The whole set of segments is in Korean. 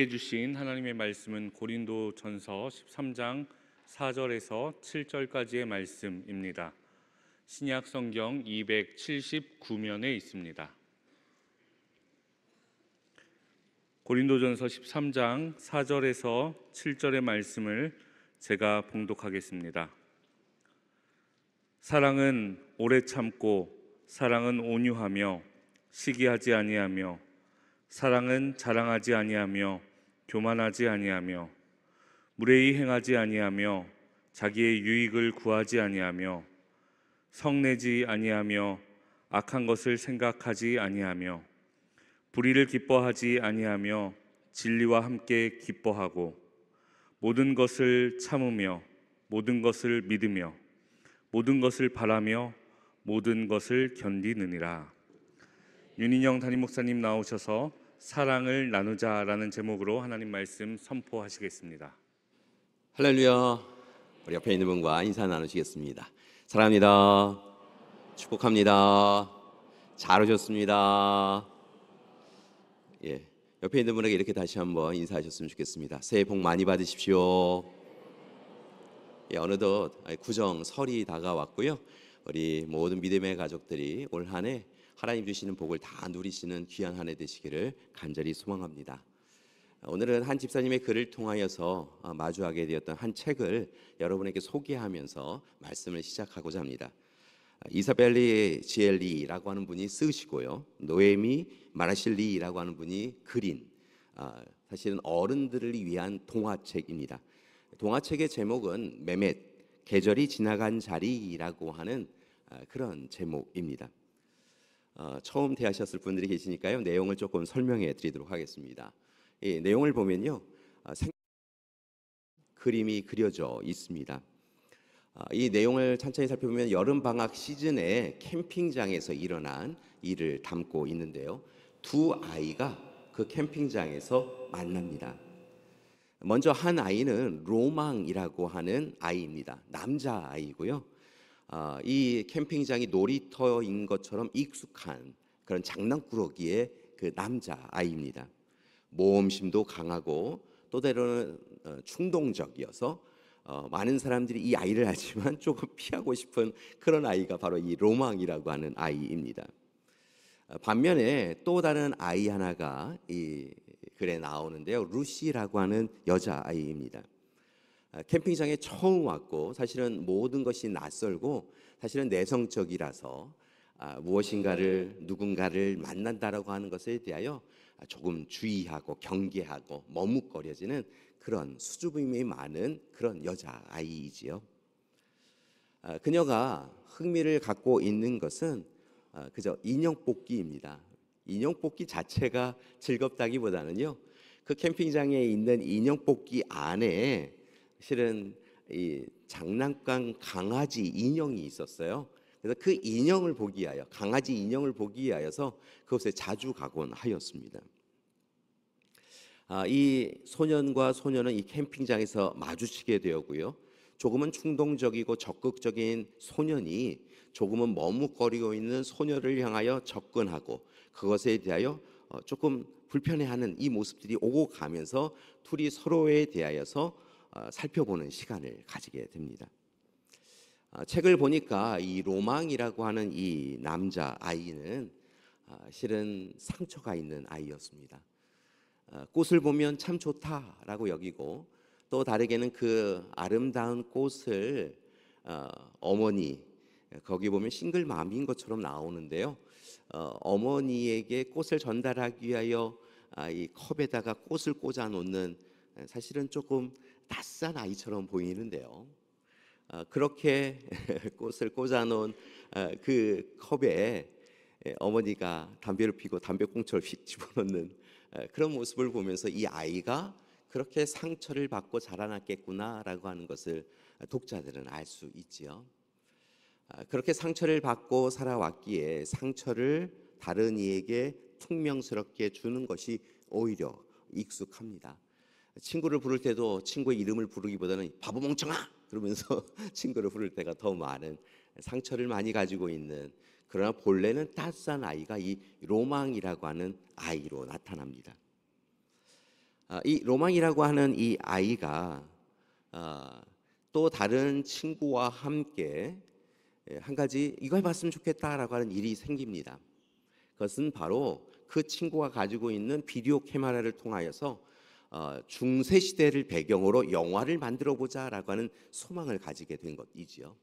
주신 하나님의 말씀은 고린도전서 13장 4절에서 7절까지의 말씀입니다. 신약 성경 279면에 있습니다. 고린도전서 13장 4절에서 7절의 말씀을 제가 봉독하겠습니다. 사랑은 오래 참고, 사랑은 온유하며 시기하지 아니하며, 사랑은 자랑하지 아니하며 교만하지 아니하며, 무례히 행하지 아니하며 자기의 유익을 구하지 아니하며, 성내지 아니하며 악한 것을 생각하지 아니하며, 불의를 기뻐하지 아니하며 진리와 함께 기뻐하고, 모든 것을 참으며 모든 것을 믿으며 모든 것을 바라며 모든 것을 견디느니라. 윤인영 담임 목사님 나오셔서 사랑을 나누자라는 제목으로 하나님 말씀 선포하시겠습니다. 할렐루야. 우리 옆에 있는 분과 인사 나누시겠습니다. 사랑합니다. 축복합니다. 잘 오셨습니다. 옆에 있는 분에게 이렇게 다시 한번 인사하셨으면 좋겠습니다. 새해 복 많이 받으십시오. 어느덧 구정 설이 다가왔고요. 우리 모든 믿음의 가족들이 올 한 해 하나님 주시는 복을 다 누리시는 귀한 한 해 되시기를 간절히 소망합니다. 오늘은 한 집사님의 글을 통하여서 마주하게 되었던 한 책을 여러분에게 소개하면서 말씀을 시작하고자 합니다. 이사벨리 지엘리라고 하는 분이 쓰시고요, 노에미 마라실리라고 하는 분이 그린, 사실은 어른들을 위한 동화책입니다. 동화책의 제목은 메멧, 계절이 지나간 자리라고 하는 그런 제목입니다. 처음 대하셨을 분들이 계시니까요, 내용을 조금 설명해 드리도록 하겠습니다. 이 내용을 보면요, 그림이 그려져 있습니다. 이 내용을 천천히 살펴보면 여름 방학 시즌에 캠핑장에서 일어난 일을 담고 있는데요, 두 아이가 그 캠핑장에서 만납니다. 먼저 한 아이는 로망이라고 하는 아이입니다. 남자 아이고요. 이 캠핑장이 놀이터인 것처럼 익숙한 그런 장난꾸러기의 그 남자 아이입니다. 모험심도 강하고 또 때로는 충동적이어서 많은 사람들이 이 아이를 알지만 조금 피하고 싶은 그런 아이가 바로 이 로망이라고 하는 아이입니다. 반면에 또 다른 아이 하나가 이 글에 나오는데요, 루시라고 하는 여자아이입니다. 캠핑장에 처음 왔고 사실은 모든 것이 낯설고 사실은 내성적이라서 무엇인가를 누군가를 만난다라고 하는 것에 대하여 조금 주의하고 경계하고 머뭇거려지는 그런 수줍음이 많은 그런 여자아이이지요. 그녀가 흥미를 갖고 있는 것은 그저 인형 뽑기입니다. 인형 뽑기 자체가 즐겁다기보다는요, 그 캠핑장에 있는 인형 뽑기 안에 실은 이 장난감 강아지 인형이 있었어요. 그래서 그 인형을 보기 위하여, 강아지 인형을 보기 위하여서 그곳에 자주 가곤 하였습니다. 이 소년과 소녀는 이 캠핑장에서 마주치게 되었고요, 조금은 충동적이고 적극적인 소년이 조금은 머뭇거리고 있는 소녀를 향하여 접근하고 그것에 대하여 조금 불편해하는 이 모습들이 오고 가면서 둘이 서로에 대하여서 살펴보는 시간을 가지게 됩니다. 책을 보니까 이 로망이라고 하는 이 남자 아이는 실은 상처가 있는 아이였습니다. 꽃을 보면 참 좋다라고 여기고, 또 다르게는 그 아름다운 꽃을 어머니, 거기 보면 싱글맘인 것처럼 나오는데요, 어머니에게 꽃을 전달하기 위하여 이 컵에다가 꽃을 꽂아 놓는, 사실은 조금 낯선 아이처럼 보이는데요, 그렇게 꽃을 꽂아 놓은 그 컵에 어머니가 담배를 피고 담배꽁초를 휙 집어넣는 그런 모습을 보면서 이 아이가 그렇게 상처를 받고 자라났겠구나라고 하는 것을 독자들은 알 수 있지요. 그렇게 상처를 받고 살아왔기에 상처를 다른 이에게 퉁명스럽게 주는 것이 오히려 익숙합니다. 친구를 부를 때도 친구의 이름을 부르기보다는 바보 멍청아 그러면서 친구를 부를 때가 더 많은, 상처를 많이 가지고 있는, 그러나 본래는 따스한 아이가 이 로망이라고 하는 아이로 나타납니다. 이 로망이라고 하는 이 아이가 또 다른 친구와 함께 한 가지 이거 해봤으면 좋겠다라고 하는 일이 생깁니다. 그것은 바로 그 친구가 가지고 있는 비디오 카메라를 통하여서 중세 시대를 배경으로 영화를 만들어 보자라고 하는 소망을 가지게 된 것이지요.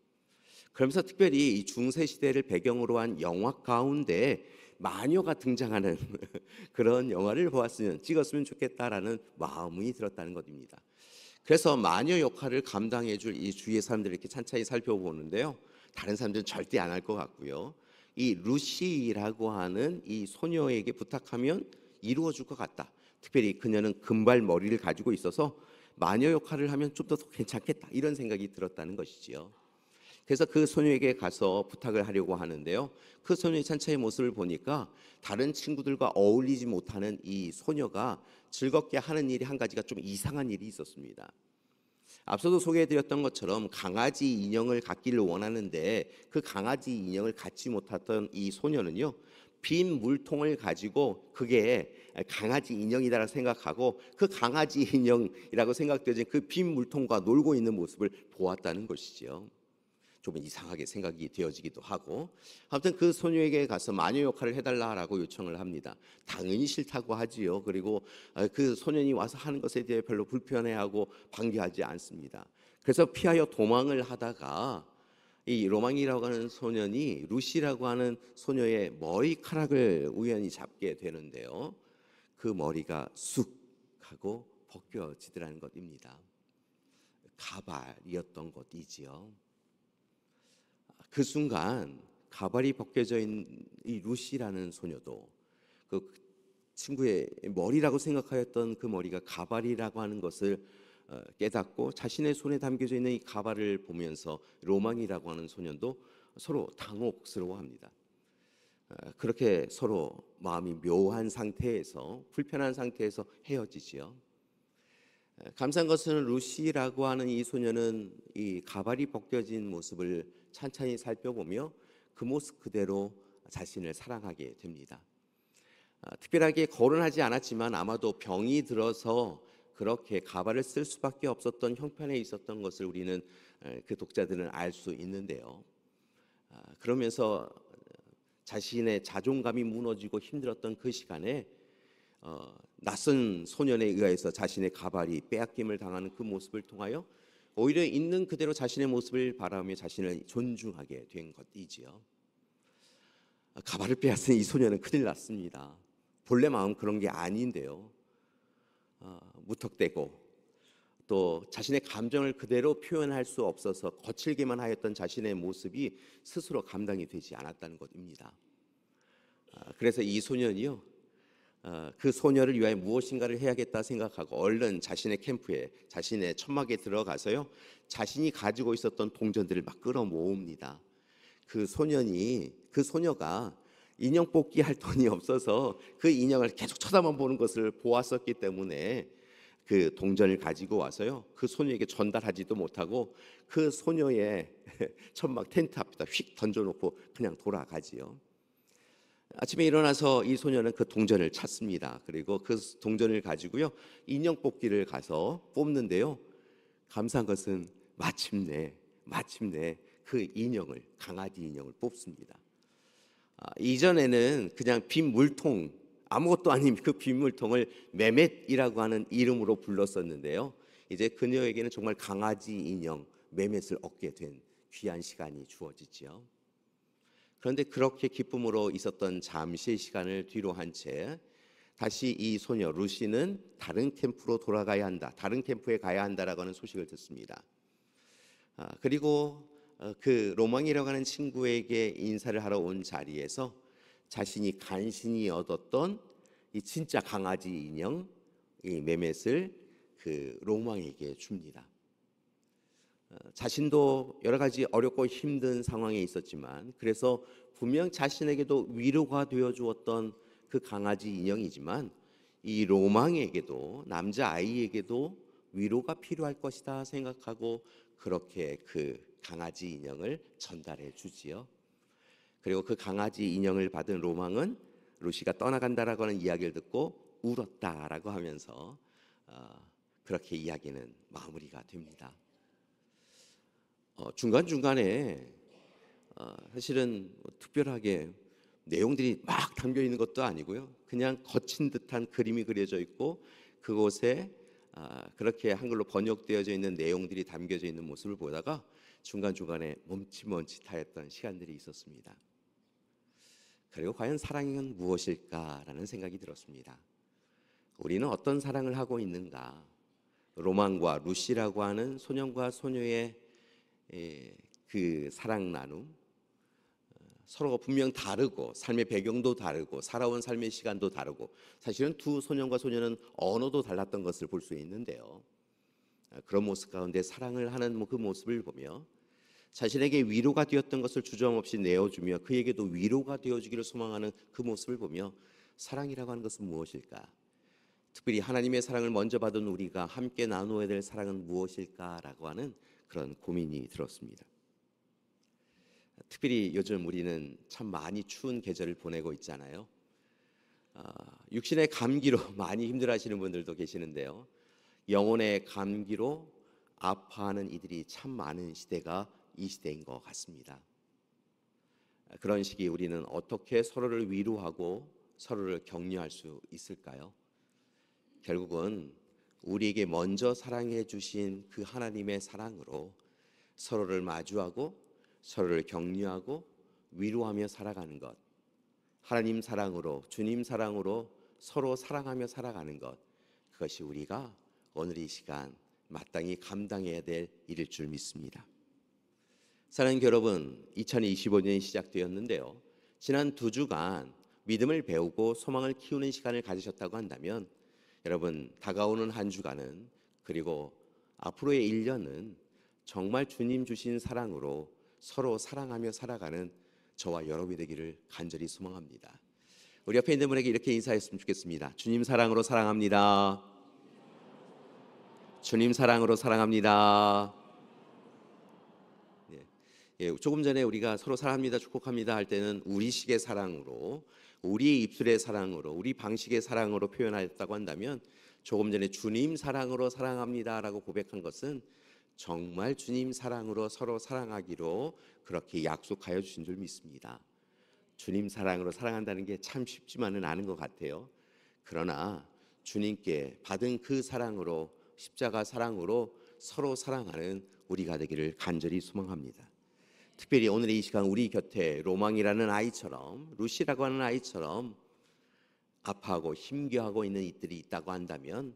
그러면서 특별히 이 중세 시대를 배경으로 한 영화 가운데 마녀가 등장하는 그런 영화를 찍었으면 좋겠다라는 마음이 들었다는 것입니다. 그래서 마녀 역할을 감당해 줄 이 주위의 사람들을 이렇게 찬찬히 살펴보는데요. 다른 사람들은 절대 안 할 것 같고요. 이 루시라고 하는 이 소녀에게 부탁하면 이루어 줄 것 같다. 특별히 그녀는 금발 머리를 가지고 있어서 마녀 역할을 하면 좀 더 괜찮겠다. 이런 생각이 들었다는 것이지요. 그래서 그 소녀에게 가서 부탁을 하려고 하는데요. 그 소녀의 찬찬히 모습을 보니까 다른 친구들과 어울리지 못하는 이 소녀가 즐겁게 하는 일이 한 가지가 좀 이상한 일이 있었습니다. 앞서도 소개해드렸던 것처럼 강아지 인형을 갖기를 원하는데 그 강아지 인형을 갖지 못했던 이 소녀는요, 빈 물통을 가지고 그게 강아지 인형이다라고 생각하고 그 강아지 인형이라고 생각되어진 그 빈 물통과 놀고 있는 모습을 보았다는 것이지요. 좀 이상하게 생각이 되어지기도 하고, 아무튼 그 소녀에게 가서 마녀 역할을 해달라라고 요청을 합니다. 당연히 싫다고 하지요. 그리고 그 소년이 와서 하는 것에 대해 별로 불편해하고 반기하지 않습니다. 그래서 피하여 도망을 하다가 이 로망이라고 하는 소년이 루시라고 하는 소녀의 머리카락을 우연히 잡게 되는데요. 그 머리가 쑥 하고 벗겨지더라는 것입니다. 가발이었던 것이지요. 그 순간 가발이 벗겨져 있는 이 루시라는 소녀도 그 친구의 머리라고 생각하였던 그 머리가 가발이라고 하는 것을 깨닫고 자신의 손에 담겨져 있는 이 가발을 보면서 로망이라고 하는 소년도 서로 당혹스러워합니다. 그렇게 서로 마음이 묘한 상태에서 불편한 상태에서 헤어지지요. 감사한 것은 루시라고 하는 이 소녀는 이 가발이 벗겨진 모습을 찬찬히 살펴보며 그 모습 그대로 자신을 사랑하게 됩니다. 특별하게 거론하지 않았지만 아마도 병이 들어서 그렇게 가발을 쓸 수밖에 없었던 형편에 있었던 것을 우리는 그 독자들은 알 수 있는데요. 그러면서 자신의 자존감이 무너지고 힘들었던 그 시간에 낯선 소년에 의해서 자신의 가발이 빼앗김을 당하는 그 모습을 통하여 오히려 있는 그대로 자신의 모습을 바라보며 자신을 존중하게 된 것이지요. 가발을 빼앗은 이 소년은 큰일 났습니다. 본래 마음 그런 게 아닌데요. 무턱대고 또 자신의 감정을 그대로 표현할 수 없어서 거칠게만 하였던 자신의 모습이 스스로 감당이 되지 않았다는 것입니다. 그래서 이 소년이요, 그 소녀를 위하여 무엇인가를 해야겠다 생각하고 얼른 자신의 캠프에 자신의 천막에 들어가서요, 자신이 가지고 있었던 동전들을 막 끌어 모읍니다. 그 소녀가 인형 뽑기 할 돈이 없어서 그 인형을 계속 쳐다만 보는 것을 보았었기 때문에 그 동전을 가지고 와서요, 그 소녀에게 전달하지도 못하고 그 소녀의 천막 텐트 앞에다 휙 던져놓고 그냥 돌아가지요. 아침에 일어나서 이 소녀는 그 동전을 찾습니다. 그리고 그 동전을 가지고요, 인형 뽑기를 가서 뽑는데요, 감사한 것은 마침내 그 인형을, 강아지 인형을 뽑습니다. 이전에는 그냥 빈 물통, 아무것도 아닌 그 빈 물통을 메멧이라고 하는 이름으로 불렀었는데요, 이제 그녀에게는 정말 강아지 인형 메멧을 얻게 된 귀한 시간이 주어지지요. 그런데 그렇게 기쁨으로 있었던 잠시의 시간을 뒤로 한 채 다시 이 소녀 루시는 다른 캠프로 돌아가야 한다, 다른 캠프에 가야 한다라고 하는 소식을 듣습니다. 그리고 그 로망이라고 하는 친구에게 인사를 하러 온 자리에서 자신이 간신히 얻었던 이 진짜 강아지 인형, 이 메멧을 그 로망에게 줍니다. 자신도 여러 가지 어렵고 힘든 상황에 있었지만, 그래서 분명 자신에게도 위로가 되어 주었던 그 강아지 인형이지만 이 로망에게도, 남자아이에게도 위로가 필요할 것이다 생각하고 그렇게 그 강아지 인형을 전달해 주지요. 그리고 그 강아지 인형을 받은 로망은 루시가 떠나간다라고 하는 이야기를 듣고 울었다라고 하면서 그렇게 이야기는 마무리가 됩니다. 중간중간에 사실은 특별하게 내용들이 막 담겨 있는 것도 아니고요. 그냥 거친 듯한 그림이 그려져 있고 그곳에 그렇게 한글로 번역되어져 있는 내용들이 담겨져 있는 모습을 보다가 중간중간에 멈칫멈칫하였던 시간들이 있었습니다. 그리고 과연 사랑은 무엇일까라는 생각이 들었습니다. 우리는 어떤 사랑을 하고 있는가? 로망과 루시라고 하는 소년과 소녀의 그 사랑 나눔, 서로가 분명 다르고 삶의 배경도 다르고 살아온 삶의 시간도 다르고 사실은 두 소년과 소녀는 언어도 달랐던 것을 볼 수 있는데요. 그런 모습 가운데 사랑을 하는 그 모습을 보며 자신에게 위로가 되었던 것을 주저없이 내어주며 그에게도 위로가 되어주기를 소망하는 그 모습을 보며 사랑이라고 하는 것은 무엇일까? 특별히 하나님의 사랑을 먼저 받은 우리가 함께 나누어야 될 사랑은 무엇일까라고 하는 그런 고민이 들었습니다. 특별히 요즘 우리는 참 많이 추운 계절을 보내고 있잖아요. 육신의 감기로 많이 힘들어하시는 분들도 계시는데요. 영혼의 감기로 아파하는 이들이 참 많은 시대가 이 시대인 것 같습니다. 그런 시기 우리는 어떻게 서로를 위로하고 서로를 격려할 수 있을까요? 결국은 우리에게 먼저 사랑해 주신 그 하나님의 사랑으로 서로를 마주하고 서로를 격려하고 위로하며 살아가는 것, 하나님 사랑으로 주님 사랑으로 서로 사랑하며 살아가는 것, 그것이 우리가 오늘 이 시간 마땅히 감당해야 될 일일 줄 믿습니다. 사랑하는 여러분, 2025년이 시작되었는데요. 지난 2주간 믿음을 배우고 소망을 키우는 시간을 가지셨다고 한다면 여러분, 다가오는 한 주간은 그리고 앞으로의 1년은 정말 주님 주신 사랑으로 서로 사랑하며 살아가는 저와 여러분이 되기를 간절히 소망합니다. 우리 옆에 있는 분에게 이렇게 인사했으면 좋겠습니다. 주님 사랑으로 사랑합니다. 주님 사랑으로 사랑합니다. 조금 전에 우리가 서로 사랑합니다, 축복합니다 할 때는 우리식의 사랑으로, 우리의 입술의 사랑으로, 우리 방식의 사랑으로 표현하였다고 한다면 조금 전에 주님 사랑으로 사랑합니다라고 고백한 것은 정말 주님 사랑으로 서로 사랑하기로 그렇게 약속하여 주신 줄 믿습니다. 주님 사랑으로 사랑한다는 게 참 쉽지만은 않은 것 같아요. 그러나 주님께 받은 그 사랑으로, 십자가 사랑으로 서로 사랑하는 우리가 되기를 간절히 소망합니다. 특별히 오늘 이 시간 우리 곁에 로망이라는 아이처럼, 루시라고 하는 아이처럼 아파하고 힘겨워하고 있는 이들이 있다고 한다면,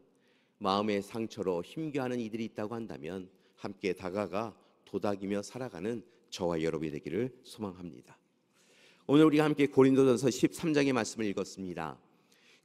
마음의 상처로 힘겨워하는 이들이 있다고 한다면 함께 다가가 도닥이며 살아가는 저와 여러분이 되기를 소망합니다. 오늘 우리가 함께 고린도전서 13장의 말씀을 읽었습니다.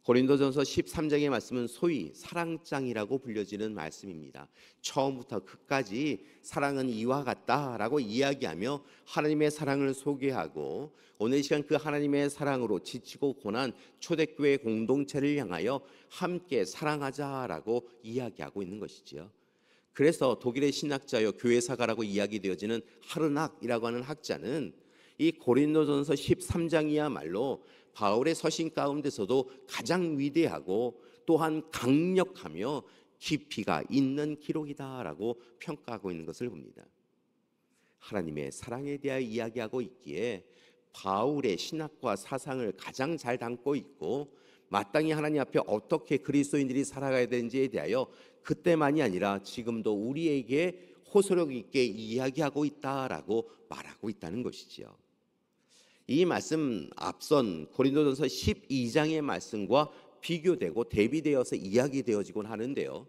고린도전서 13장의 말씀은 소위 사랑장이라고 불려지는 말씀입니다. 처음부터 끝까지 사랑은 이와 같다라고 이야기하며 하나님의 사랑을 소개하고 오늘 이 시간 그 하나님의 사랑으로 지치고 고난 초대교회 공동체를 향하여 함께 사랑하자라고 이야기하고 있는 것이지요. 그래서 독일의 신학자요 교회사가라고 이야기되어지는 하르낙이라고 하는 학자는 이 고린도전서 13장이야말로 바울의 서신 가운데서도 가장 위대하고 또한 강력하며 깊이가 있는 기록이다라고 평가하고 있는 것을 봅니다. 하나님의 사랑에 대하여 이야기하고 있기에 바울의 신학과 사상을 가장 잘 담고 있고 마땅히 하나님 앞에 어떻게 그리스도인들이 살아가야 되는지에 대하여 그때만이 아니라 지금도 우리에게 호소력 있게 이야기하고 있다라고 말하고 있다는 것이지요. 이 말씀 앞선 고린도전서 12장의 말씀과 비교되고 대비되어서 이야기되어지곤 하는데요.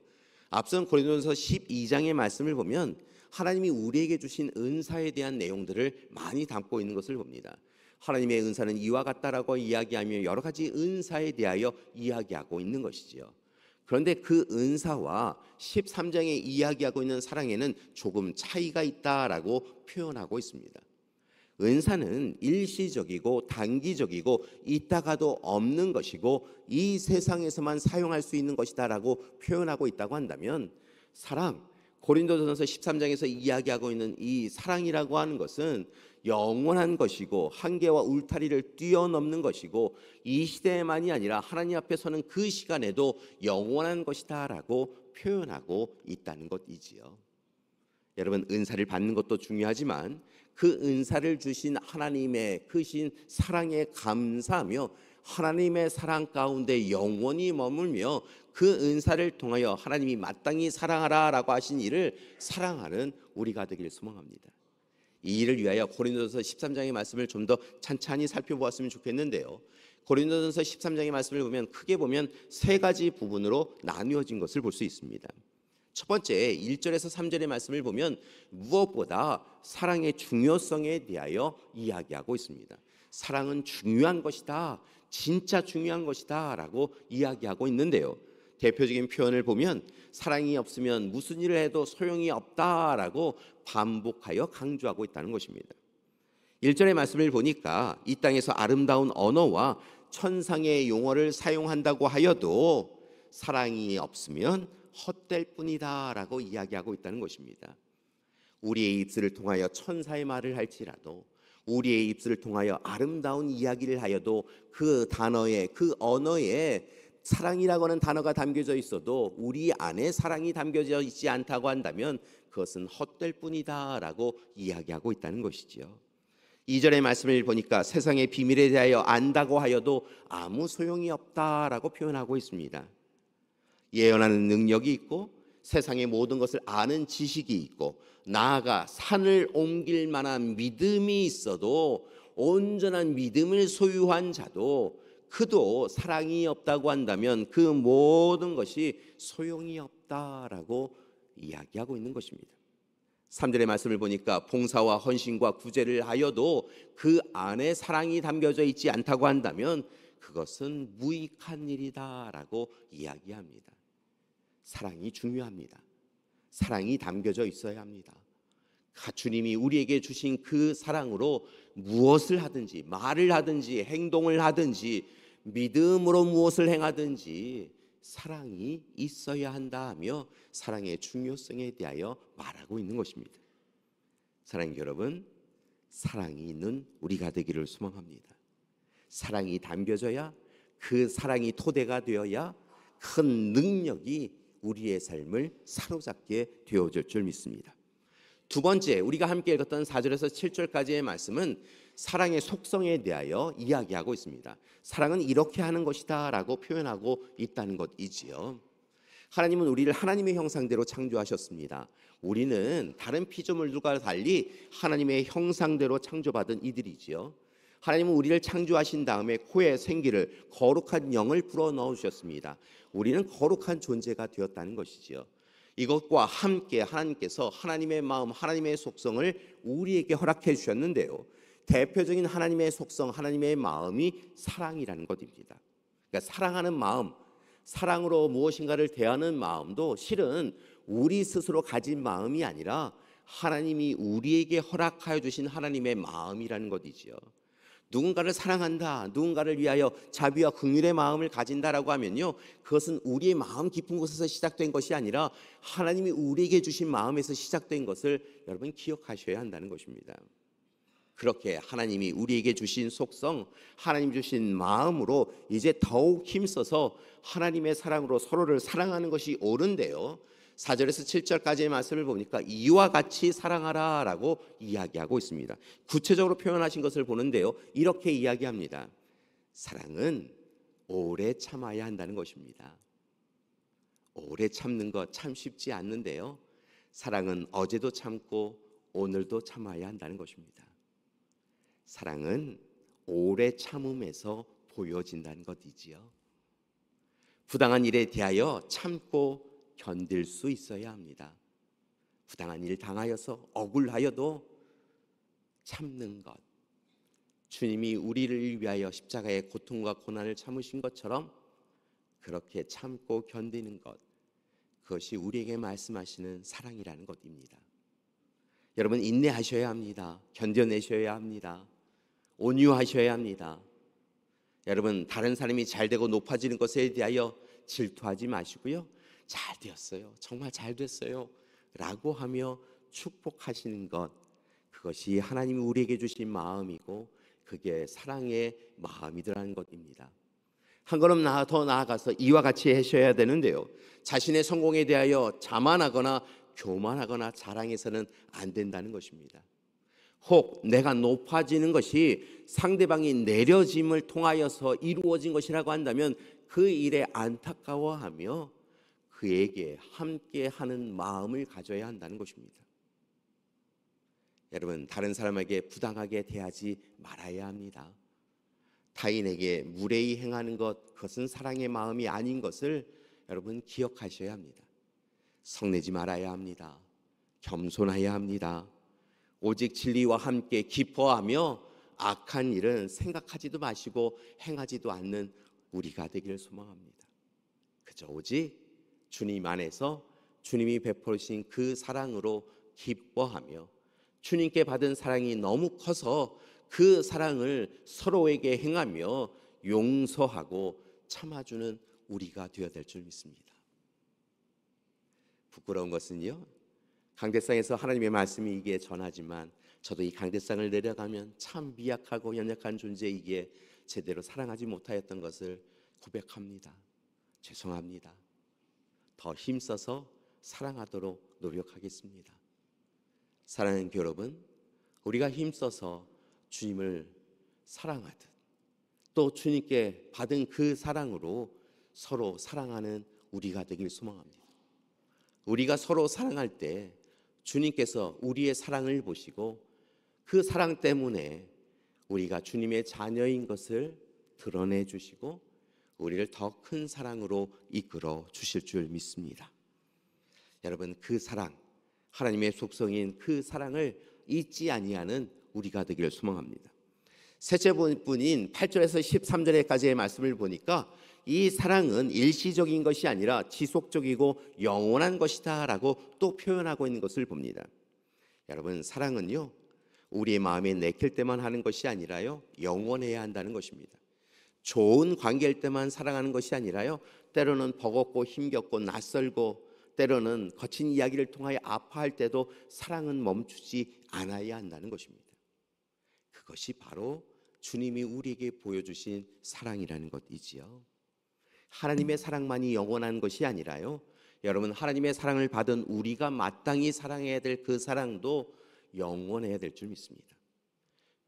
앞선 고린도전서 12장의 말씀을 보면 하나님이 우리에게 주신 은사에 대한 내용들을 많이 담고 있는 것을 봅니다. 하나님의 은사는 이와 같다라고 이야기하며 여러 가지 은사에 대하여 이야기하고 있는 것이지요. 그런데 그 은사와 13장에 이야기하고 있는 사랑에는 조금 차이가 있다라고 표현하고 있습니다. 은사는 일시적이고 단기적이고 있다가도 없는 것이고 이 세상에서만 사용할 수 있는 것이다라고 표현하고 있다고 한다면 사랑, 고린도전서 13장에서 이야기하고 있는 이 사랑이라고 하는 것은 영원한 것이고 한계와 울타리를 뛰어넘는 것이고 이 시대만이 아니라 하나님 앞에 서는 그 시간에도 영원한 것이다라고 표현하고 있다는 것이지요. 여러분, 은사를 받는 것도 중요하지만 그 은사를 주신 하나님의 크신 사랑에 감사하며 하나님의 사랑 가운데 영원히 머물며 그 은사를 통하여 하나님이 마땅히 사랑하라라고 하신 이를 사랑하는 우리가 되기를 소망합니다. 이 일을 위하여 고린도전서 13장의 말씀을 좀 더 찬찬히 살펴보았으면 좋겠는데요. 고린도전서 13장의 말씀을 보면 크게 보면 세 가지 부분으로 나누어진 것을 볼 수 있습니다. 첫 번째 1절에서 3절의 말씀을 보면 무엇보다 사랑의 중요성에 대하여 이야기하고 있습니다. 사랑은 중요한 것이다, 진짜 중요한 것이다 라고 이야기하고 있는데요. 대표적인 표현을 보면 사랑이 없으면 무슨 일을 해도 소용이 없다라고 반복하여 강조하고 있다는 것입니다. 1절의 말씀을 보니까 이 땅에서 아름다운 언어와 천상의 용어를 사용한다고 하여도 사랑이 없으면 헛될 뿐이다 라고 이야기하고 있다는 것입니다. 우리의 입술을 통하여 천사의 말을 할지라도, 우리의 입술을 통하여 아름다운 이야기를 하여도 그 단어에, 그 언어에 사랑이라고 하는 단어가 담겨져 있어도 우리 안에 사랑이 담겨져 있지 않다고 한다면 그것은 헛될 뿐이다 라고 이야기하고 있다는 것이죠. 2절의 말씀을 보니까 세상의 비밀에 대하여 안다고 하여도 아무 소용이 없다라고 표현하고 있습니다. 예언하는 능력이 있고 세상의 모든 것을 아는 지식이 있고 나아가 산을 옮길 만한 믿음이 있어도 온전한 믿음을 소유한 자도 그도 사랑이 없다고 한다면 그 모든 것이 소용이 없다라고 이야기하고 있는 것입니다. 3절의 말씀을 보니까 봉사와 헌신과 구제를 하여도 그 안에 사랑이 담겨져 있지 않다고 한다면 그것은 무익한 일이다라고 이야기합니다. 사랑이 중요합니다. 사랑이 담겨져 있어야 합니다. 주님이 우리에게 주신 그 사랑으로 무엇을 하든지, 말을 하든지, 행동을 하든지, 믿음으로 무엇을 행하든지 사랑이 있어야 한다 하며 사랑의 중요성에 대하여 말하고 있는 것입니다. 사랑하는 여러분, 사랑이 있는 우리가 되기를 소망합니다. 사랑이 담겨져야, 그 사랑이 토대가 되어야 큰 능력이 우리의 삶을 사로잡게 되어질 줄 믿습니다. 두 번째, 우리가 함께 읽었던 4절에서 7절까지의 말씀은 사랑의 속성에 대하여 이야기하고 있습니다. 사랑은 이렇게 하는 것이다 라고 표현하고 있다는 것이지요. 하나님은 우리를 하나님의 형상대로 창조하셨습니다. 우리는 다른 피조물들과 달리 하나님의 형상대로 창조받은 이들이지요. 하나님은 우리를 창조하신 다음에 코에 생기를, 거룩한 영을 불어넣으셨습니다. 우리는 거룩한 존재가 되었다는 것이지요. 이것과 함께 하나님께서 하나님의 마음, 하나님의 속성을 우리에게 허락해 주셨는데요. 대표적인 하나님의 속성, 하나님의 마음이 사랑이라는 것입니다. 그러니까 사랑하는 마음, 사랑으로 무엇인가를 대하는 마음도 실은 우리 스스로 가진 마음이 아니라 하나님이 우리에게 허락하여 주신 하나님의 마음이라는 것이지요. 누군가를 사랑한다, 누군가를 위하여 자비와 긍휼의 마음을 가진다라고 하면요, 그것은 우리의 마음 깊은 곳에서 시작된 것이 아니라 하나님이 우리에게 주신 마음에서 시작된 것을 여러분 기억하셔야 한다는 것입니다. 그렇게 하나님이 우리에게 주신 속성, 하나님 주신 마음으로 이제 더욱 힘써서 하나님의 사랑으로 서로를 사랑하는 것이 옳은데요, 4절에서 7절까지의 말씀을 보니까 이와 같이 사랑하라 라고 이야기하고 있습니다. 구체적으로 표현하신 것을 보는데요, 이렇게 이야기합니다. 사랑은 오래 참아야 한다는 것입니다. 오래 참는 것 참 쉽지 않는데요, 사랑은 어제도 참고 오늘도 참아야 한다는 것입니다. 사랑은 오래 참음에서 보여진다는 것이지요. 부당한 일에 대하여 참고 견딜 수 있어야 합니다. 부당한 일 당하여서 억울하여도 참는 것, 주님이 우리를 위하여 십자가의 고통과 고난을 참으신 것처럼 그렇게 참고 견디는 것, 그것이 우리에게 말씀하시는 사랑이라는 것입니다. 여러분, 인내하셔야 합니다. 견뎌내셔야 합니다. 온유하셔야 합니다. 여러분, 다른 사람이 잘되고 높아지는 것에 대하여 질투하지 마시고요, 잘 되었어요, 정말 잘 됐어요 라고 하며 축복하시는 것, 그것이 하나님이 우리에게 주신 마음이고 그게 사랑의 마음이더라는 것입니다. 한 걸음 더 나아가서 이와 같이 하셔야 되는데요. 자신의 성공에 대하여 자만하거나 교만하거나 자랑해서는 안 된다는 것입니다. 혹 내가 높아지는 것이 상대방이 내려짐을 통하여서 이루어진 것이라고 한다면 그 일에 안타까워하며 그에게 함께하는 마음을 가져야 한다는 것입니다. 여러분, 다른 사람에게 부당하게 대하지 말아야 합니다. 타인에게 무례히 행하는 것, 그것은 사랑의 마음이 아닌 것을 여러분 기억하셔야 합니다. 성내지 말아야 합니다. 겸손해야 합니다. 오직 진리와 함께 기뻐하며 악한 일은 생각하지도 마시고 행하지도 않는 우리가 되기를 소망합니다. 그저 오직 주님 안에서 주님이 베푸신 그 사랑으로 기뻐하며 주님께 받은 사랑이 너무 커서 그 사랑을 서로에게 행하며 용서하고 참아주는 우리가 되어야 될 줄 믿습니다. 부끄러운 것은요, 강대상에서 하나님의 말씀이 이게 전하지만 저도 이 강대상을 내려가면 참 미약하고 연약한 존재이기에 제대로 사랑하지 못하였던 것을 고백합니다. 죄송합니다. 더 힘써서 사랑하도록 노력하겠습니다. 사랑하는 여러분, 우리가 힘써서 주님을 사랑하듯 또 주님께 받은 그 사랑으로 서로 사랑하는 우리가 되길 소망합니다. 우리가 서로 사랑할 때 주님께서 우리의 사랑을 보시고 그 사랑 때문에 우리가 주님의 자녀인 것을 드러내 주시고 우리를 더 큰 사랑으로 이끌어 주실 줄 믿습니다. 여러분, 그 사랑, 하나님의 속성인 그 사랑을 잊지 아니하는 우리가 되기를 소망합니다. 셋째 분인 8절에서 13절까지의 말씀을 보니까 이 사랑은 일시적인 것이 아니라 지속적이고 영원한 것이다 라고 또 표현하고 있는 것을 봅니다. 여러분, 사랑은요, 우리의 마음에 내킬 때만 하는 것이 아니라요, 영원해야 한다는 것입니다. 좋은 관계일 때만 사랑하는 것이 아니라요, 때로는 버겁고 힘겹고 낯설고 때로는 거친 이야기를 통하여 아파할 때도 사랑은 멈추지 않아야 한다는 것입니다. 그것이 바로 주님이 우리에게 보여주신 사랑이라는 것이지요. 하나님의 사랑만이 영원한 것이 아니라요, 여러분, 하나님의 사랑을 받은 우리가 마땅히 사랑해야 될 그 사랑도 영원해야 될 줄 믿습니다.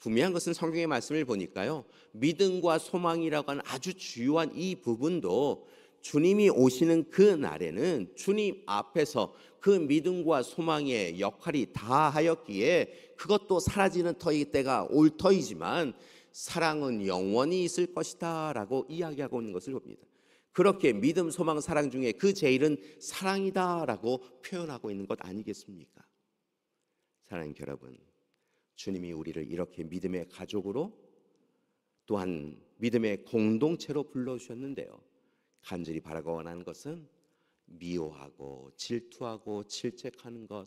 분명한 것은 성경의 말씀을 보니까요, 믿음과 소망이라고 하는 아주 주요한 이 부분도 주님이 오시는 그 날에는 주님 앞에서 그 믿음과 소망의 역할이 다하였기에 그것도 사라지는 때가 올 터이지만 사랑은 영원히 있을 것이다 라고 이야기하고 있는 것을 봅니다. 그렇게 믿음, 소망, 사랑 중에 그 제일은 사랑이다 라고 표현하고 있는 것 아니겠습니까? 사랑하는 여러분, 주님이 우리를 이렇게 믿음의 가족으로 또한 믿음의 공동체로 불러주셨는데요, 간절히 바라고 원하는 것은 미워하고 질투하고 질책하는 것,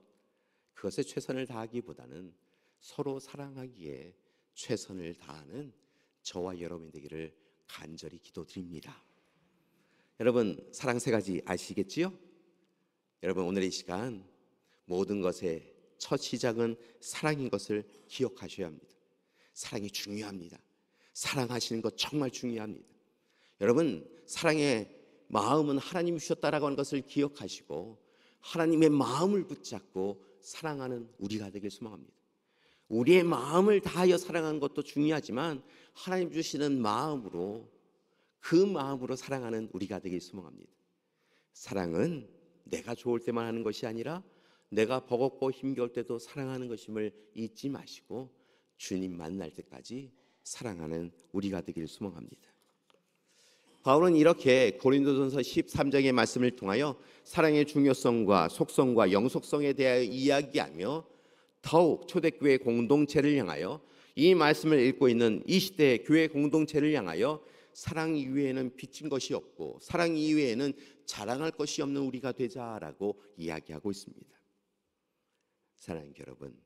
그것에 최선을 다하기보다는 서로 사랑하기에 최선을 다하는 저와 여러분이 되기를 간절히 기도드립니다. 여러분, 사랑 세 가지 아시겠지요? 여러분, 오늘 이 시간 모든 것의 첫 시작은 사랑인 것을 기억하셔야 합니다. 사랑이 중요합니다. 사랑하시는 것 정말 중요합니다. 여러분, 사랑의 마음은 하나님이 주셨다라고 하는 것을 기억하시고 하나님의 마음을 붙잡고 사랑하는 우리가 되길 소망합니다. 우리의 마음을 다하여 사랑하는 것도 중요하지만 하나님 주시는 마음으로, 그 마음으로 사랑하는 우리가 되길 소망합니다. 사랑은 내가 좋을 때만 하는 것이 아니라 내가 버겁고 힘겨울 때도 사랑하는 것임을 잊지 마시고 주님 만날 때까지 사랑하는 우리가 되기를 소망합니다. 바울은 이렇게 고린도전서 13장의 말씀을 통하여 사랑의 중요성과 속성과 영속성에 대하여 이야기하며 더욱 초대교회 공동체를 향하여 이 말씀을 읽고 있는 이 시대의 교회 공동체를 향하여 사랑 이외에는 빚진 것이 없고 사랑 이외에는 자랑할 것이 없는 우리가 되자라고 이야기하고 있습니다. 사랑하는 여러분,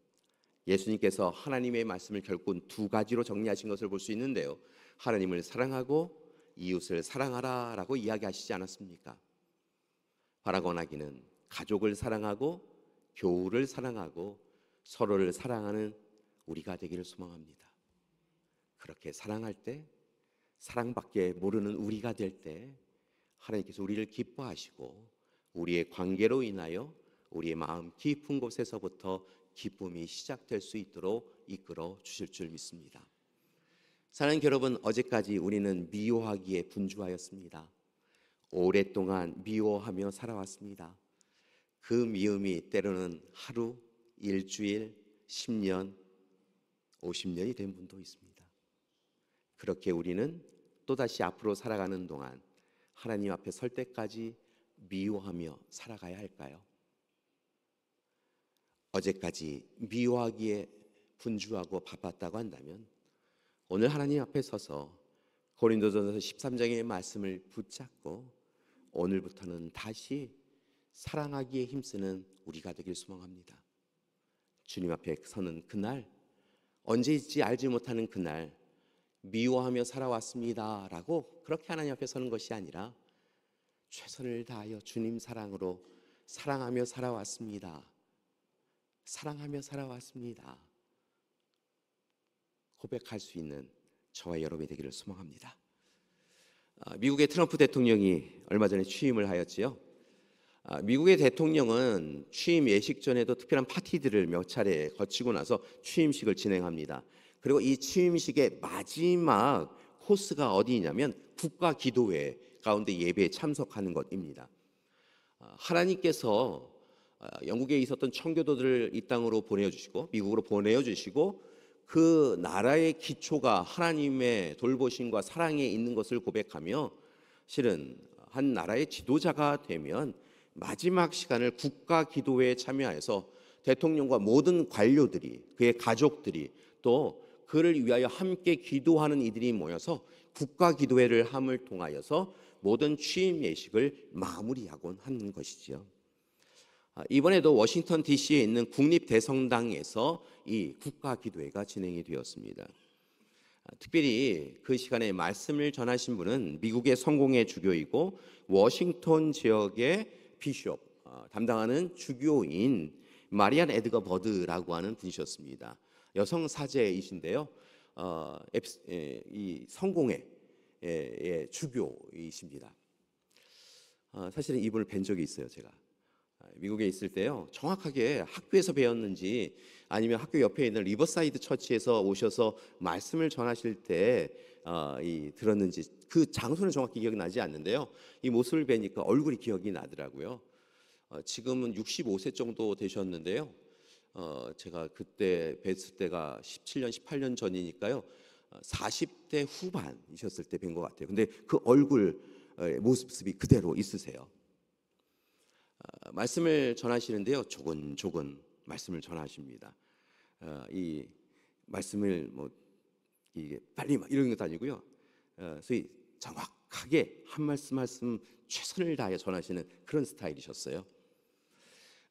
예수님께서 하나님의 말씀을 결국 두 가지로 정리하신 것을 볼 수 있는데요, 하나님을 사랑하고 이웃을 사랑하라 라고 이야기하시지 않았습니까? 바라고 원하기는 가족을 사랑하고 교우를 사랑하고 서로를 사랑하는 우리가 되기를 소망합니다. 그렇게 사랑할 때 사랑밖에 모르는 우리가 될 때 하나님께서 우리를 기뻐하시고 우리의 관계로 인하여 우리의 마음 깊은 곳에서부터 기쁨이 시작될 수 있도록 이끌어 주실 줄 믿습니다. 사랑하는 여러분, 어제까지 우리는 미워하기에 분주하였습니다. 오랫동안 미워하며 살아왔습니다. 그 미움이 때로는 하루, 일주일, 10년, 50년이 된 분도 있습니다. 그렇게 우리는 또다시 앞으로 살아가는 동안 하나님 앞에 설 때까지 미워하며 살아가야 할까요? 어제까지 미워하기에 분주하고 바빴다고 한다면 오늘 하나님 앞에 서서 고린도전서 13장의 말씀을 붙잡고 오늘부터는 다시 사랑하기에 힘쓰는 우리가 되길 소망합니다. 주님 앞에 서는 그날, 언제일지 알지 못하는 그날, 미워하며 살아왔습니다 라고 그렇게 하나님 앞에 서는 것이 아니라 최선을 다하여 주님 사랑으로 사랑하며 살아왔습니다, 사랑하며 살아왔습니다 고백할 수 있는 저와 여러분이 되기를 소망합니다. 미국의 트럼프 대통령이 얼마 전에 취임을 하였지요. 미국의 대통령은 취임 예식 전에도 특별한 파티들을 몇 차례 거치고 나서 취임식을 진행합니다. 그리고 이 취임식의 마지막 코스가 어디냐면 국가기도회 가운데 예배에 참석하는 것입니다. 하나님께서 영국에 있었던 청교도들을 이 땅으로 보내주시고 미국으로 보내주시고 그 나라의 기초가 하나님의 돌보심과 사랑에 있는 것을 고백하며 실은 한 나라의 지도자가 되면 마지막 시간을 국가기도회에 참여해서 대통령과 모든 관료들이, 그의 가족들이 또 그를 위하여 함께 기도하는 이들이 모여서 국가기도회를 함을 통하여서 모든 취임 예식을 마무리하곤 하는 것이지요. 이번에도 워싱턴 DC에 있는 국립대성당에서 이 국가기도회가 진행이 되었습니다. 특별히 그 시간에 말씀을 전하신 분은 미국의 성공회 주교이고 워싱턴 지역의 비숍, 담당하는 주교인 마리안 에드거 버드라고 하는 분이셨습니다. 여성 사제이신데요, 이 성공회의 주교이십니다. 사실은 이분을 뵌 적이 있어요. 제가 미국에 있을 때요, 정확하게 학교에서 배웠는지 아니면 학교 옆에 있는 리버사이드 처치에서 오셔서 말씀을 전하실 때 들었는지 그 장소는 정확히 기억이 나지 않는데요, 이 모습을 뵈니까 얼굴이 기억이 나더라고요. 지금은 65세 정도 되셨는데요, 제가 그때 뵀을 때가 17년, 18년 전이니까요, 40대 후반이셨을 때 뵌 것 같아요. 근데 그 얼굴 모습이 그대로 있으세요. 말씀을 전하시는데요, 조곤조곤 말씀을 전하십니다. 이 말씀을 이게 빨리 막 이런 것도 아니고요, 소위 정확하게 한 말씀 한 말씀 최선을 다해 전하시는 그런 스타일이셨어요.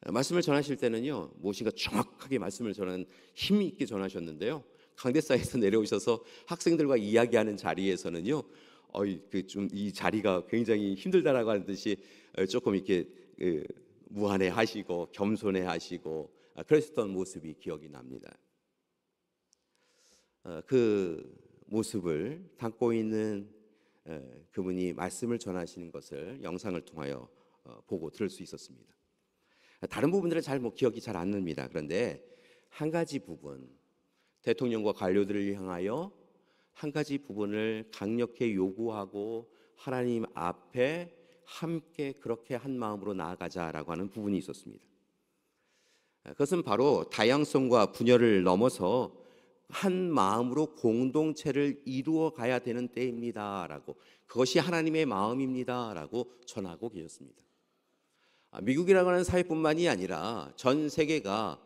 말씀을 전하실 때는요, 무엇인가 정확하게 말씀을 전하는 힘 있게 전하셨는데요, 강대상에서 내려오셔서 학생들과 이야기하는 자리에서는요, 좀 이 자리가 굉장히 힘들다라고 하는 듯이 조금 이렇게 무한해하시고 겸손해하시고 그러셨던 모습이 기억이 납니다. 그 모습을 담고 있는 그분이 말씀을 전하시는 것을 영상을 통하여 보고 들을 수 있었습니다. 다른 부분들은 기억이 잘 안 납니다. 그런데 한 가지 부분, 대통령과 관료들을 향하여 한 가지 부분을 강력히 요구하고 하나님 앞에 함께 그렇게 한 마음으로 나아가자라고 하는 부분이 있었습니다. 그것은 바로 다양성과 분열을 넘어서 한 마음으로 공동체를 이루어 가야 되는 때입니다라고, 그것이 하나님의 마음입니다라고 전하고 계셨습니다. 미국이라고 하는 사회뿐만이 아니라 전 세계가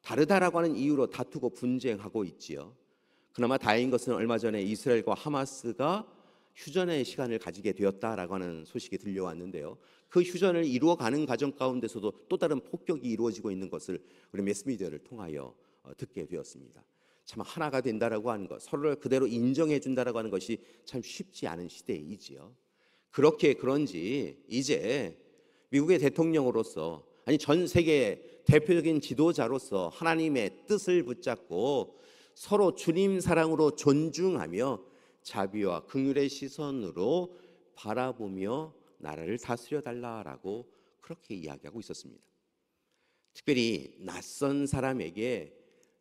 다르다라고 하는 이유로 다투고 분쟁하고 있지요. 그나마 다행인 것은 얼마 전에 이스라엘과 하마스가 휴전의 시간을 가지게 되었다라고 하는 소식이 들려왔는데요, 그 휴전을 이루어가는 과정 가운데서도 또 다른 폭격이 이루어지고 있는 것을 우리 매스미디어를 통하여 듣게 되었습니다. 참 하나가 된다라고 하는 것, 서로를 그대로 인정해 준다라고 하는 것이 참 쉽지 않은 시대이지요. 그런지 이제 미국의 대통령으로서, 아니 전 세계 대표적인 지도자로서 하나님의 뜻을 붙잡고 서로 주님 사랑으로 존중하며 자비와 긍휼의 시선으로 바라보며 나라를 다스려 달라라고 그렇게 이야기하고 있었습니다. 특별히 낯선 사람에게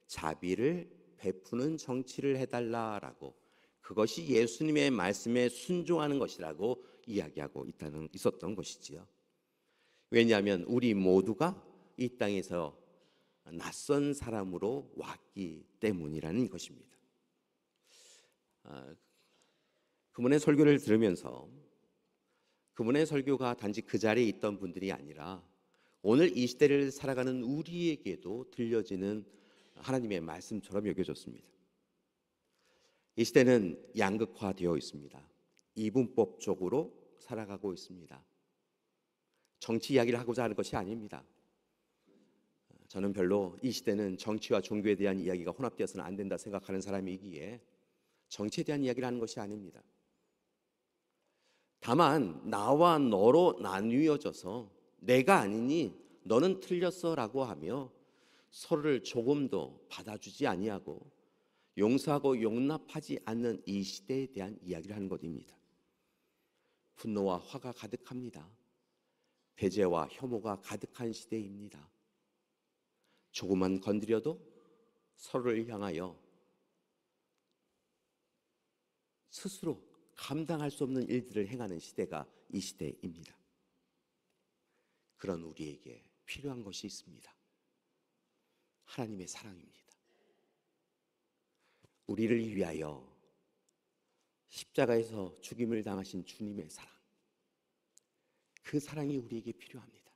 자비를 베푸는 정치를 해달라라고, 그것이 예수님의 말씀에 순종하는 것이라고 이야기하고 있었던 것이지요. 왜냐하면 우리 모두가 이 땅에서 낯선 사람으로 왔기 때문이라는 것입니다. 그분의 설교를 들으면서 그분의 설교가 단지 그 자리에 있던 분들이 아니라 오늘 이 시대를 살아가는 우리에게도 들려지는 하나님의 말씀처럼 여겨졌습니다. 이 시대는 양극화되어 있습니다. 이분법적으로 살아가고 있습니다. 정치 이야기를 하고자 하는 것이 아닙니다. 저는 별로 이 시대는 정치와 종교에 대한 이야기가 혼합되어서는 안 된다 생각하는 사람이기에 정치에 대한 이야기를 하는 것이 아닙니다. 다만 나와 너로 나뉘어져서 내가 아니니 너는 틀렸어라고 하며 서로를 조금도 받아주지 아니하고 용서하고 용납하지 않는 이 시대에 대한 이야기를 하는 것입니다. 분노와 화가 가득합니다. 배제와 혐오가 가득한 시대입니다. 조금만 건드려도 서로를 향하여 스스로 감당할 수 없는 일들을 행하는 시대가 이 시대입니다. 그런 우리에게 필요한 것이 있습니다. 하나님의 사랑입니다. 우리를 위하여 십자가에서 죽임을 당하신 주님의 사랑, 그 사랑이 우리에게 필요합니다.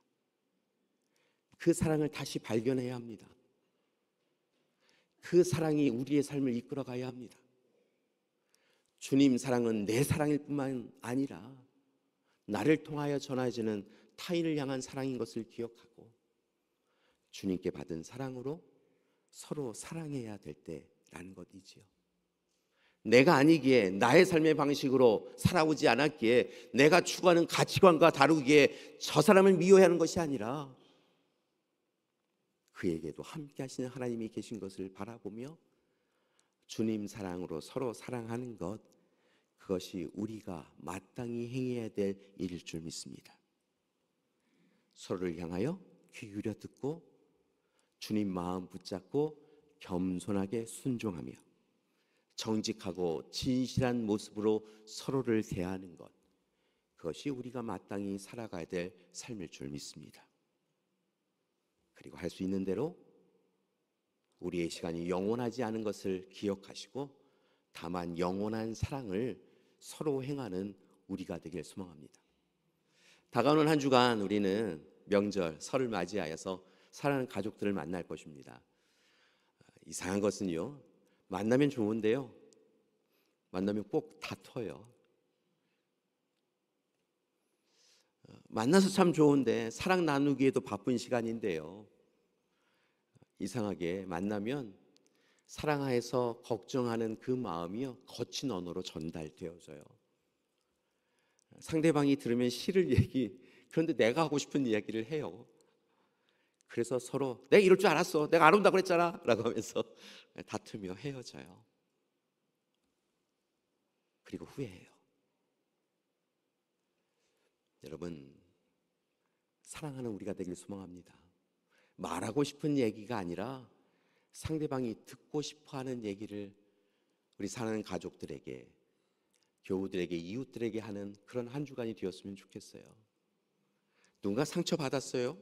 그 사랑을 다시 발견해야 합니다. 그 사랑이 우리의 삶을 이끌어가야 합니다. 주님 사랑은 내 사랑일 뿐만 아니라 나를 통하여 전해지는 타인을 향한 사랑인 것을 기억하고 주님께 받은 사랑으로 서로 사랑해야 될 때라는 것이지요. 내가 아니기에 나의 삶의 방식으로 살아오지 않았기에 내가 추구하는 가치관과 다르기에 저 사람을 미워하는 것이 아니라 그에게도 함께 하시는 하나님이 계신 것을 바라보며 주님 사랑으로 서로 사랑하는 것, 그것이 우리가 마땅히 행해야 될 일일 줄 믿습니다. 서로를 향하여 귀 기울여 듣고 주님 마음 붙잡고 겸손하게 순종하며 정직하고 진실한 모습으로 서로를 대하는 것, 그것이 우리가 마땅히 살아가야 될 삶일 줄 믿습니다. 그리고 할 수 있는 대로 우리의 시간이 영원하지 않은 것을 기억하시고 다만 영원한 사랑을 서로 행하는 우리가 되길 소망합니다. 다가오는 한 주간 우리는 명절, 설을 맞이하여서 사랑하는 가족들을 만날 것입니다. 이상한 것은요, 만나면 좋은데요, 만나면 꼭 다퉈요. 만나서 참 좋은데 사랑 나누기에도 바쁜 시간인데요, 이상하게 만나면 사랑해서 걱정하는 그 마음이요, 거친 언어로 전달되어져요. 상대방이 들으면 싫을 얘기, 그런데 내가 하고 싶은 이야기를 해요. 그래서 서로 내가 이럴 줄 알았어, 내가 안 온다고 그랬잖아 라고 하면서 다투며 헤어져요. 그리고 후회해요. 여러분, 사랑하는 우리가 되길 소망합니다. 말하고 싶은 얘기가 아니라 상대방이 듣고 싶어하는 얘기를 우리 사랑하는 가족들에게, 교우들에게, 이웃들에게 하는 그런 한 주간이 되었으면 좋겠어요. 누군가 상처받았어요?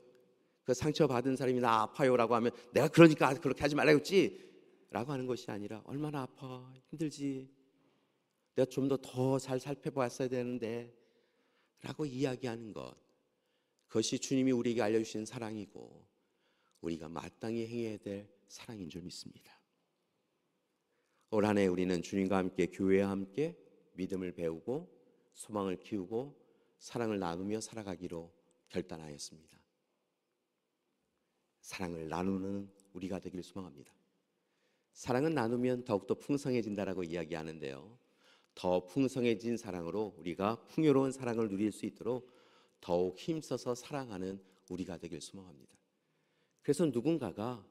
그 상처받은 사람이 나 아파요라고 하면 내가 그러니까 그렇게 하지 말라고 했지 라고 하는 것이 아니라 얼마나 아파, 힘들지, 내가 좀 더 잘 살펴봤어야 되는데 라고 이야기하는 것, 그것이 주님이 우리에게 알려주신 사랑이고 우리가 마땅히 행해야 될 사랑인 줄 믿습니다. 올 한 해 우리는 주님과 함께, 교회와 함께 믿음을 배우고 소망을 키우고 사랑을 나누며 살아가기로 결단하였습니다. 사랑을 나누는 우리가 되기를 소망합니다. 사랑은 나누면 더욱더 풍성해진다라고 이야기하는데요, 더 풍성해진 사랑으로 우리가 풍요로운 사랑을 누릴 수 있도록 더욱 힘써서 사랑하는 우리가 되길 소망합니다. 그래서 누군가가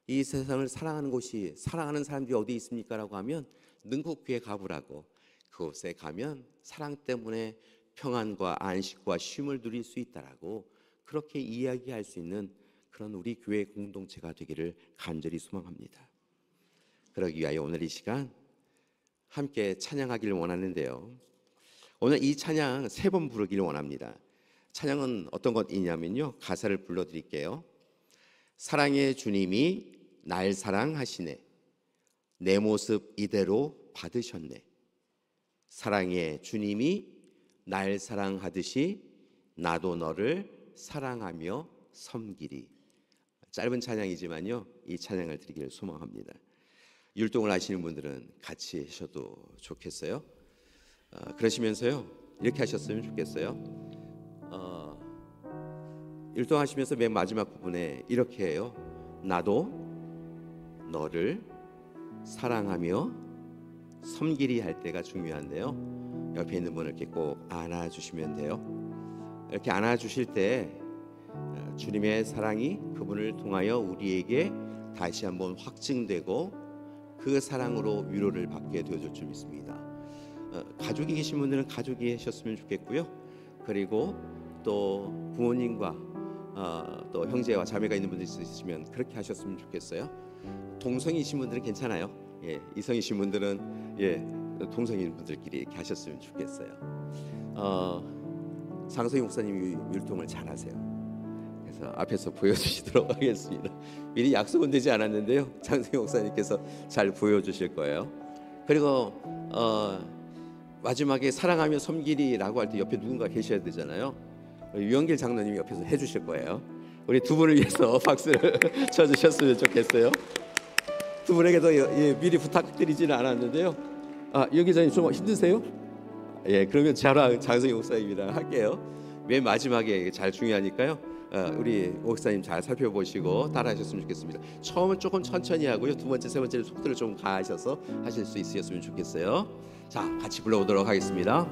이 세상을 사랑하는 곳이, 사랑하는 사람들이 어디 있습니까? 라고 하면 능곡교회 가보라고, 그곳에 가면 사랑 때문에 평안과 안식과 쉼을 누릴 수 있다라고 그렇게 이야기할 수 있는 그런 우리 교회 공동체가 되기를 간절히 소망합니다. 그러기 위하여 오늘 이 시간 함께 찬양하기를 원하는데요. 오늘 이 찬양 3번 부르기를 원합니다. 찬양은 어떤 것이냐면요, 가사를 불러드릴게요. 사랑의 주님이 날 사랑하시네, 내 모습 이대로 받으셨네. 사랑의 주님이 날 사랑하듯이 나도 너를 사랑하며 섬기리. 짧은 찬양이지만요, 이 찬양을 드리기를 소망합니다. 율동을 하시는 분들은 같이 하셔도 좋겠어요. 그러시면서요, 이렇게 하셨으면 좋겠어요. 율동하시면서 맨 마지막 부분에 이렇게 해요. 나도 너를 사랑하며 섬기리 할 때가 중요한데요, 옆에 있는 분을 이렇게 꼭 안아주시면 돼요. 이렇게 안아주실 때 주님의 사랑이 그분을 통하여 우리에게 다시 한번 확증되고 그 사랑으로 위로를 받게 되어줄 줄 믿습니다. 가족이 계신 분들은 가족이 하셨으면 좋겠고요. 그리고 또 부모님과 또 형제와 자매가 있는 분들 있으시면 그렇게 하셨으면 좋겠어요. 동성이신 분들은 괜찮아요. 예, 이성이신 분들은 동성인 분들끼리 이렇게 하셨으면 좋겠어요. 장성희 목사님이 율동을 잘하세요. 그래서 앞에서 보여주시도록 하겠습니다. 미리 약속은 되지 않았는데요, 장성희 목사님께서 잘 보여주실 거예요. 그리고 마지막에 사랑하며 섬기리라고 할 때 옆에 누군가 계셔야 되잖아요. 유영길 장로님이 옆에서 해주실 거예요. 우리 두 분을 위해서 박수를 쳐주셨으면 좋겠어요. 두 분에게도 미리 부탁드리지는 않았는데요. 유영길 장로님 좀 힘드세요? 예, 그러면 저랑 장성희 목사님이랑 할게요. 맨 마지막에 잘 중요하니까요. 우리 목사님 잘 살펴보시고 따라하셨으면 좋겠습니다. 처음은 조금 천천히 하고요, 두 번째, 세 번째는 속도를 좀 가하셔서 하실 수 있으셨으면 좋겠어요. 자, 같이 불러보도록 하겠습니다.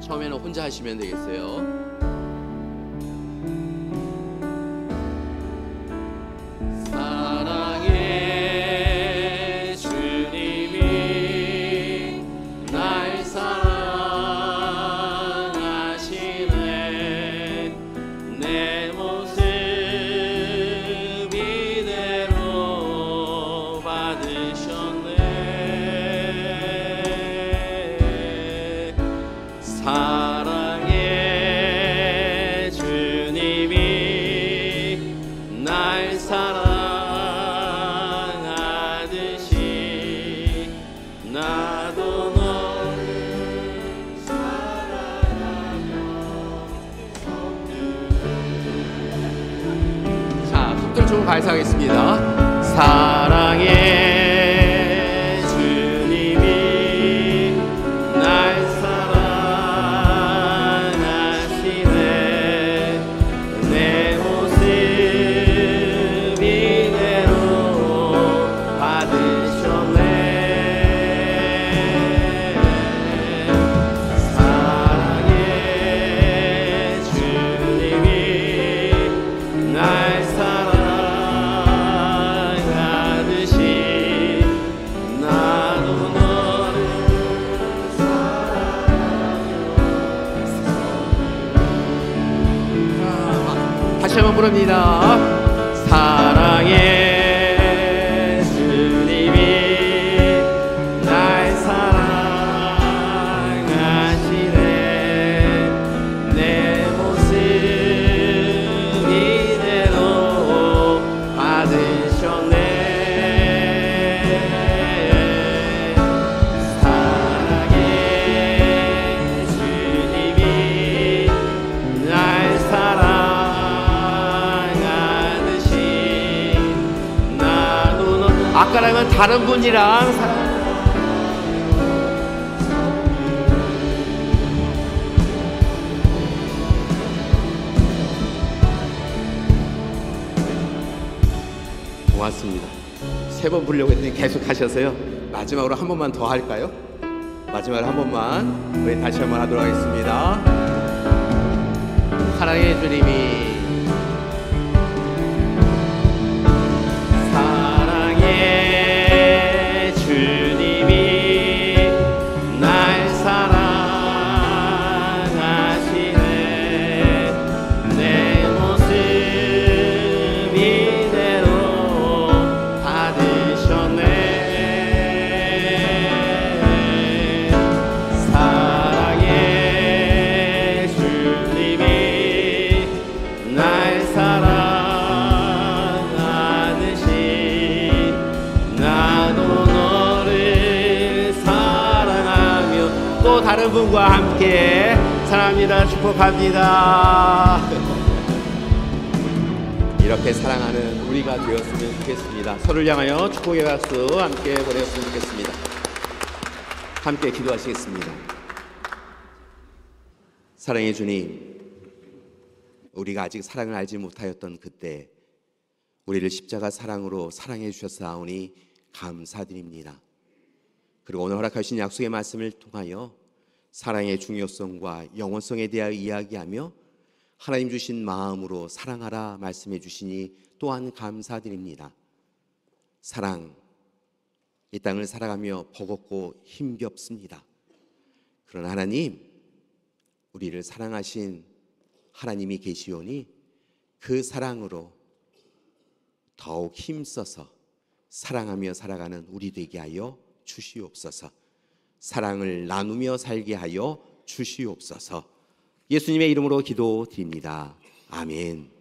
처음에는 혼자 하시면 되겠어요. 사랑의 주님이 날 사랑하시네, 내 모습 이대로 받으셨네. 사랑의 주님이 날 사랑하듯이 나도 너를 사랑하며 섬기리. 자, 속도를 좀 발사하겠습니다. 사랑의 다시 한번 부릅니다. 사랑의 주님이 날 사랑하시네, 내 모습 이대로 받으셨네. 사랑의 주님이 날 아까랑은 다른 분이랑 고맙습니다. 3번 부르려고 했더니 계속 하셔서요, 마지막으로 한 번만 더 할까요? 마지막으로 한 번만 우리 다시 한번 하도록 하겠습니다. 사랑의 주님이 주님 주님과 함께 사랑합니다. 축복합니다. 이렇게 사랑하는 우리가 되었으면 좋겠습니다. 서로를 향하여 축복의 박수 함께 보냈으면 좋겠습니다. 함께 기도하시겠습니다. 사랑의 주님, 우리가 아직 사랑을 알지 못하였던 그때 우리를 십자가 사랑으로 사랑해 주셨사오니 감사드립니다. 그리고 오늘 허락하신 약속의 말씀을 통하여 사랑의 중요성과 영원성에 대하여 이야기하며 하나님 주신 마음으로 사랑하라 말씀해 주시니 또한 감사드립니다. 사랑, 이 땅을 살아가며 버겁고 힘겹습니다. 그러나 하나님, 우리를 사랑하신 하나님이 계시오니 그 사랑으로 더욱 힘써서 사랑하며 살아가는 우리 되게 하여 주시옵소서. 사랑을 나누며 살게 하여 주시옵소서. 예수님의 이름으로 기도드립니다. 아멘.